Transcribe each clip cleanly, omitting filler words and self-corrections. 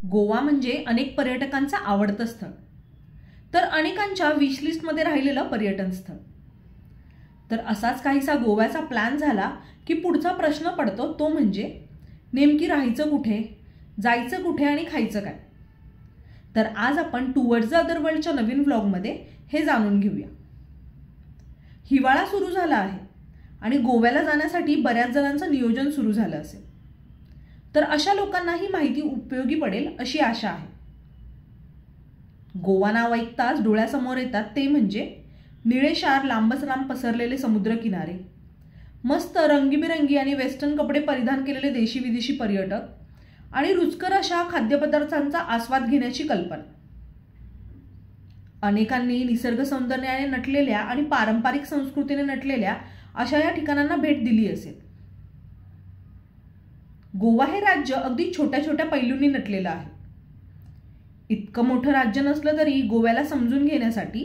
गोवा म्हणजे अनेक पर्यटकांचं आवडतं स्थळ, तर अनेकांच्या विश लिस्टमध्ये राहिलेलं पर्यटन स्थळ. तर असाच काहीसा गोव्याचा प्लॅन झाला की पुढचा प्रश्न पडतो तो म्हणजे नेमकी राहायचं कुठे, जायचं कुठे आणि खायचं काय. तर आज आपण टुवर्ड्स द अदरवर्ल्डच्या नवीन व्लॉगमध्ये हे जाणून घेऊया. हिवाळा सुरू झाला आहे आणि गोव्याला जाण्यासाठी बऱ्याच जणांचं नियोजन सुरू झालं असेल. तर अशा लोकांना ही माहिती उपयोगी पडेल अशी आशा आहे. गोवा नाव ऐकताच डोळ्यासमोर येतात ते म्हणजे निळेशार लांबच लांब पसरलेले समुद्र किनारे, मस्त रंगीबिरंगी आणि वेस्टर्न कपडे परिधान केलेले देशी विदेशी पर्यटक आणि रुचकर अशा खाद्यपदार्थांचा आस्वाद घेण्याची कल्पना. अनेकांनी निसर्ग सौंदर्याने नटलेल्या आणि पारंपरिक संस्कृतीने नटलेल्या अशा या ठिकाणांना भेट दिली असेल. गोवा हे राज्य अगदी छोट्या छोट्या पैलूंनी नटलेलं आहे. इतकं मोठं राज्य नसलं तरी गोव्याला समजून घेण्यासाठी,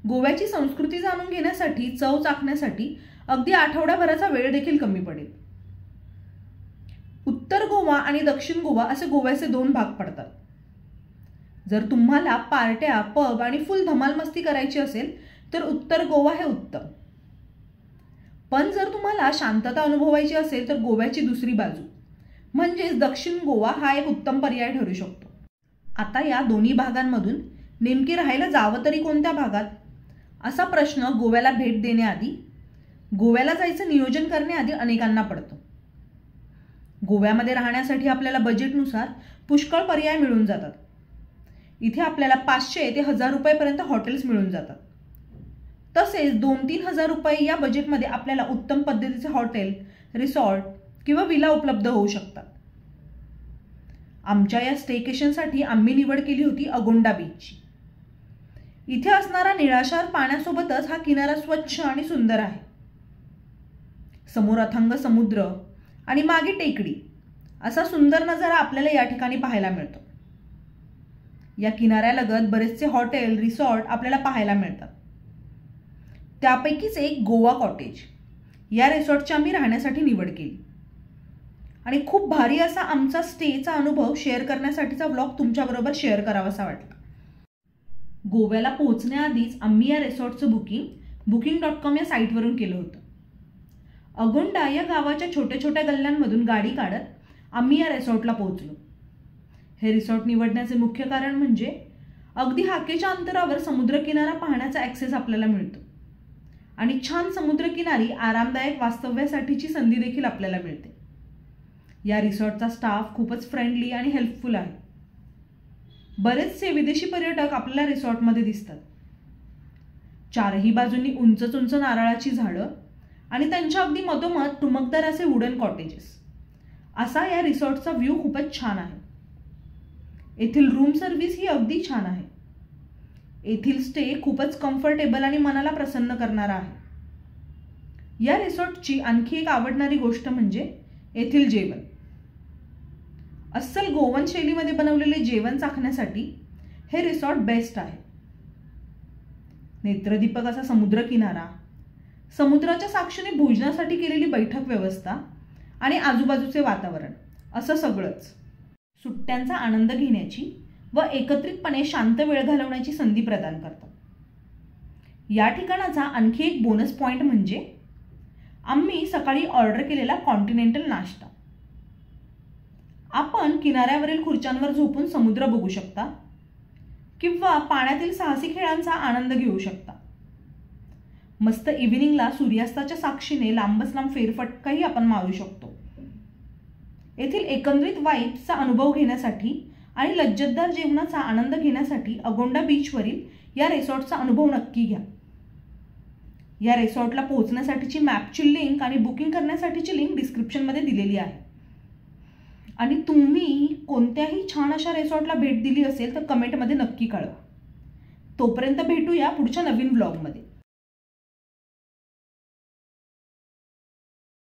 गोव्याची संस्कृती जाणून घेण्यासाठी, चव चाखण्यासाठी अगदी आठवड्याभराचा वेळ देखील कमी पडेल. उत्तर गोवा आणि दक्षिण गोवा असे गोव्याचे दोन भाग पडतात. जर तुम्हाला पार्ट्या, पब आणि फुल धमाल मस्ती करायची असेल तर उत्तर गोवा हे उत्तम. पण जर तुम्हाला शांतता अनुभवायची असेल तर गोव्याची दुसरी बाजू म्हणजेच दक्षिण गोवा हा एक उत्तम पर्याय ठरू शकतो. आता या दोन्ही भागांमधून नेमके राहायला जावं तरी कोणत्या भागात, असा प्रश्न गोव्याला भेट देण्याआधी, गोव्याला जायचं नियोजन करण्याआधी अनेकांना पडतो. गोव्यामध्ये राहण्यासाठी आपल्याला बजेटनुसार पुष्कळ पर्याय मिळून जातात. इथे आपल्याला 500 ते 1000 रुपयेपर्यंत हॉटेल्स मिळून जातात. तसेच 2-3 हजार रुपये या बजेटमध्ये आपल्याला उत्तम पद्धतीचे हॉटेल, रिसॉर्ट किंवा विला उपलब्ध होऊ शकतात. आमच्या या स्टेकेशनसाठी आम्ही निवड केली होती अगोंडा बीचची. इथे असणारा निळाशार पाण्यासोबतच हा किनारा स्वच्छ आणि सुंदर आहे. समोर अथांग समुद्र आणि मागे टेकडी असा सुंदर नजारा आपल्याला या ठिकाणी पाहायला मिळतो. या किनाऱ्यालगत बरेचसे हॉटेल, रिसॉर्ट आपल्याला पाहायला मिळतात. त्यापैकीच एक गोवा कॉटेज या रिसॉर्टची आम्ही राहण्यासाठी निवड केली आणि खूप भारी असा आमचा स्टेचा अनुभव शेअर करण्यासाठीचा व्लॉग तुमच्याबरोबर शेअर करावासा वाटला. गोव्याला पोहोचण्याआधीच आम्ही या रिसॉर्टचं booking.com या साईटवरून केलं होतं. अगोंडा या गावाच्या छोट्या छोट्या गल्ल्यांमधून गाडी काढत आम्ही या रिसॉर्टला पोहोचलो. हे रिसॉर्ट निवडण्याचे मुख्य कारण म्हणजे अगदी हाकेच्या अंतरावर समुद्रकिनारा पाहण्याचा ॲक्सेस आपल्याला मिळतो आणि छान समुद्रकिनारी आरामदायक वास्तव्यासाठीची संधी देखील आपल्याला मिळते. या रिसॉर्टचा स्टाफ खूपच फ्रेंडली आणि हेल्पफुल आहे. बरेचसे विदेशी पर्यटक आपल्याला रिसॉर्टमध्ये दिसतात. चारही बाजूंनी उंच उंच नारळाची झाडं आणि त्यांच्या अगदी मधोमध टुमकदार असे वुडन कॉटेजेस असा या रिसॉर्टचा व्ह्यू खूपच छान आहे. येथील रूम सर्व्हिस ही अगदी छान आहे. येथील स्टे खूपच कम्फर्टेबल आणि मनाला प्रसन्न करणारा आहे. या रिसॉर्टची आणखी एक आवडणारी गोष्ट म्हणजे येथील जेवण. अस्सल गोवन शैलीमध्ये बनवलेले जेवण चाखण्यासाठी हे रिसॉर्ट बेस्ट आहे. नेत्रदीपक असा समुद्र किनारा, समुद्राच्या साक्षीने भोजनासाठी केलेली बैठक व्यवस्था आणि आजूबाजूचे वातावरण असं सगळंच सुट्ट्यांचा आनंद घेण्याची व एकत्रितपणे शांत वेळ घालवण्याची संधी प्रदान करतात. या ठिकाणाचा आणखी एक बोनस पॉईंट म्हणजे आम्ही सकाळी ऑर्डर केलेला कॉन्टिनेंटल नाश्ता. आपण किनाऱ्यावरील खुर्च्यांवर झोपून समुद्र बघू शकता किंवा पाण्यातील साहसी खेळांचा आनंद घेऊ शकता. मस्त इव्हिनिंगला सूर्यास्ताच्या साक्षीने लांबच लांब फेरफटकाही आपण मारू शकतो. येथील एकंदरीत वाईब्सचा अनुभव घेण्यासाठी आणि लज्जतदार जेवणाचा आनंद घेण्यासाठी अगोंडा बीचवरील या रिसॉर्टचा अनुभव नक्की घ्या. या रिसॉर्टला पोहोचण्यासाठीची मॅपची लिंक आणि बुकिंग करण्यासाठीची लिंक डिस्क्रिप्शनमध्ये दिलेली आहे. आणि तुम्ही कोणत्याही छान अशा रिसॉर्टला भेट दिली असेल तर कमेंटमध्ये नक्की कळवा. तोपर्यंत भेटूया पुढच्या नवीन व्लॉगमध्ये.